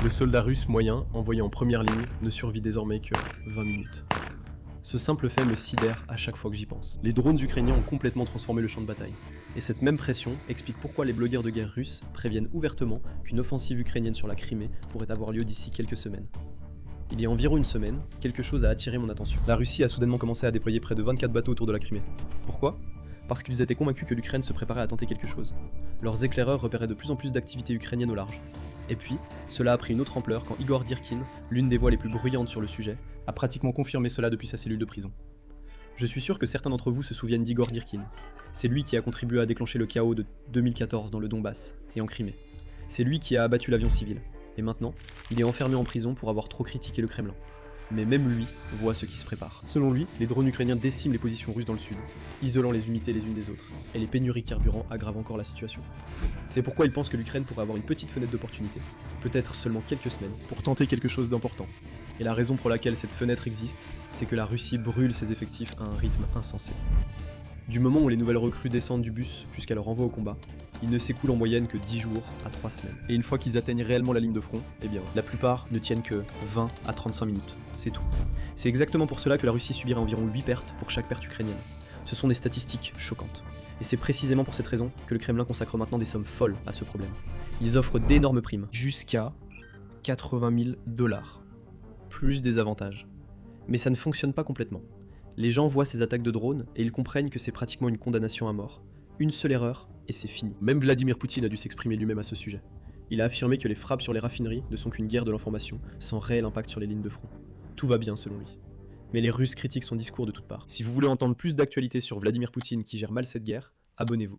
Le soldat russe moyen, envoyé en première ligne, ne survit désormais que 20 minutes. Ce simple fait me sidère à chaque fois que j'y pense. Les drones ukrainiens ont complètement transformé le champ de bataille. Et cette même pression explique pourquoi les blogueurs de guerre russes préviennent ouvertement qu'une offensive ukrainienne sur la Crimée pourrait avoir lieu d'ici quelques semaines. Il y a environ une semaine, quelque chose a attiré mon attention. La Russie a soudainement commencé à déployer près de 24 bateaux autour de la Crimée. Pourquoi ? Parce qu'ils étaient convaincus que l'Ukraine se préparait à tenter quelque chose. Leurs éclaireurs repéraient de plus en plus d'activités ukrainiennes au large. Et puis, cela a pris une autre ampleur quand Igor Dirkin, l'une des voix les plus bruyantes sur le sujet, a pratiquement confirmé cela depuis sa cellule de prison. Je suis sûr que certains d'entre vous se souviennent d'Igor Dirkin. C'est lui qui a contribué à déclencher le chaos de 2014 dans le Donbass et en Crimée. C'est lui qui a abattu l'avion civil. Et maintenant, il est enfermé en prison pour avoir trop critiqué le Kremlin. Mais même lui voit ce qui se prépare. Selon lui, les drones ukrainiens déciment les positions russes dans le sud, isolant les unités les unes des autres, et les pénuries de carburant aggravent encore la situation. C'est pourquoi il pense que l'Ukraine pourrait avoir une petite fenêtre d'opportunité, peut-être seulement quelques semaines, pour tenter quelque chose d'important. Et la raison pour laquelle cette fenêtre existe, c'est que la Russie brûle ses effectifs à un rythme insensé. Du moment où les nouvelles recrues descendent du bus jusqu'à leur envoi au combat, il ne s'écoule en moyenne que 10 jours à 3 semaines. Et une fois qu'ils atteignent réellement la ligne de front, eh bien, la plupart ne tiennent que 20 à 35 minutes. C'est tout. C'est exactement pour cela que la Russie subirait environ 8 pertes pour chaque perte ukrainienne. Ce sont des statistiques choquantes. Et c'est précisément pour cette raison que le Kremlin consacre maintenant des sommes folles à ce problème. Ils offrent d'énormes primes, jusqu'à 80 000 $, plus des avantages. Mais ça ne fonctionne pas complètement. Les gens voient ces attaques de drones et ils comprennent que c'est pratiquement une condamnation à mort. Une seule erreur et c'est fini. Même Vladimir Poutine a dû s'exprimer lui-même à ce sujet. Il a affirmé que les frappes sur les raffineries ne sont qu'une guerre de l'information, sans réel impact sur les lignes de front. Tout va bien selon lui. Mais les Russes critiquent son discours de toutes parts. Si vous voulez entendre plus d'actualités sur Vladimir Poutine qui gère mal cette guerre, abonnez-vous.